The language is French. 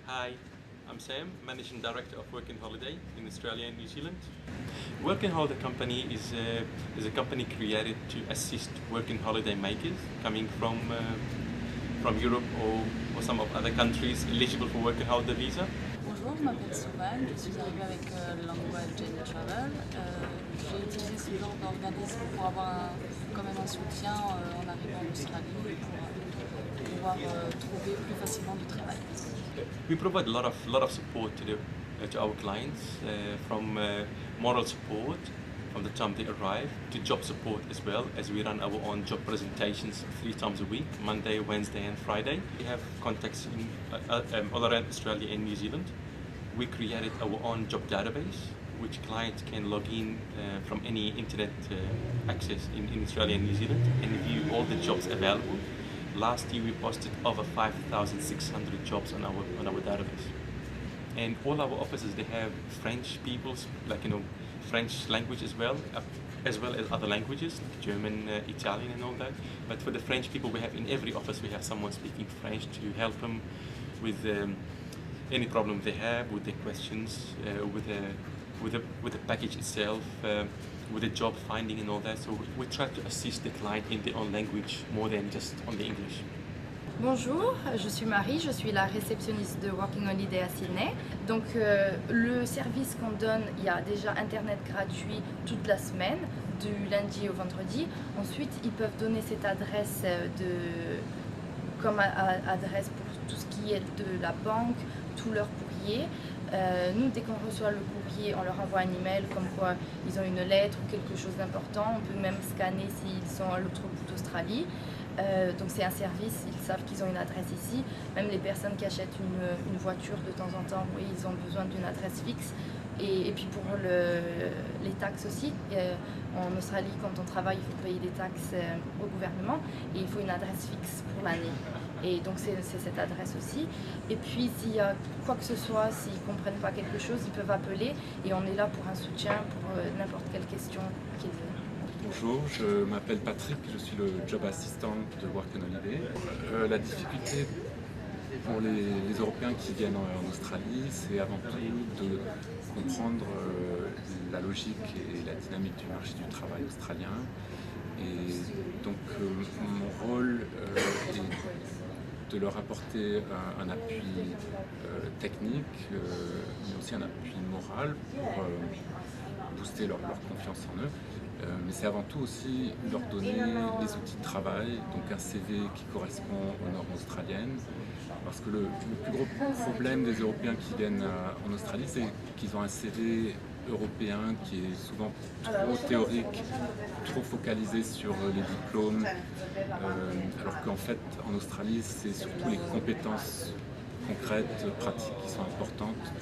Hi, I'm Sam, Managing Director of Working Holiday in Australia and New Zealand. Working Holiday Company is a company created to assist working holiday makers coming from Europe or some of other countries eligible for working holiday visa. Bonjour, je m'appelle Soumane, je suis arrivée avec Language and Travel. J'ai utilisé ce genre d'organisme pour avoir quand même un soutien en arrivant en Australie et pour pouvoir trouver plus facilement du travail. We provide a lot of support to our clients, from moral support from the time they arrive to job support as well, as we run our own job presentations 3 times a week, Monday, Wednesday and Friday. We have contacts in all around Australia and New Zealand. We created our own job database which clients can log in from any internet access in Australia and New Zealand and view all the jobs available. Last year we posted over 5,600 jobs on our database. And all our offices, they have French people, French language as well as other languages, like German, Italian and all that. But for the French people, we have in every office, we have someone speaking French to help them with any problem they have, with their questions, with the package itself, with the job finding and all that. So we try to assist the client in their own language more than just on the English. Bonjour, je suis Marie, je suis la réceptionniste de Working Holiday à Sydney. Donc le service qu'on donne, il y a déjà internet gratuit toute la semaine, du lundi au vendredi. Ensuite, ils peuvent donner cette adresse comme adresse pour tout ce qui est de la banque, tout leur courrier. Nous, dès qu'on reçoit le courrier, on leur envoie un email comme quoi ils ont une lettre ou quelque chose d'important. On peut même scanner s'ils sont à l'autre bout d'Australie. Donc c'est un service, ils savent qu'ils ont une adresse ici. Même les personnes qui achètent une voiture de temps en temps, oui, ils ont besoin d'une adresse fixe. Et puis pour les taxes aussi, en Australie, quand on travaille, il faut payer des taxes au gouvernement et il faut une adresse fixe pour l'année. Et donc c'est cette adresse aussi. Et puis s'il y a quoi que ce soit, s'ils ne comprennent pas quelque chose, ils peuvent appeler et on est là pour un soutien, pour n'importe quelle question qu'ils veulent. Bonjour, je m'appelle Patrick, je suis le Job Assistant de Working Holiday. La difficulté pour les Européens qui viennent en Australie, c'est avant tout de comprendre la logique et la dynamique du marché du travail australien. Et donc mon rôle est de leur apporter un appui technique, mais aussi un appui moral pour booster leur confiance en eux. Mais c'est avant tout aussi leur donner les outils de travail, donc un CV qui correspond aux normes australiennes. Parce que le plus gros problème des Européens qui viennent en Australie, c'est qu'ils ont un CV européen qui est souvent trop théorique, trop focalisé sur les diplômes, alors qu'en fait en Australie c'est surtout les compétences concrètes, pratiques qui sont importantes.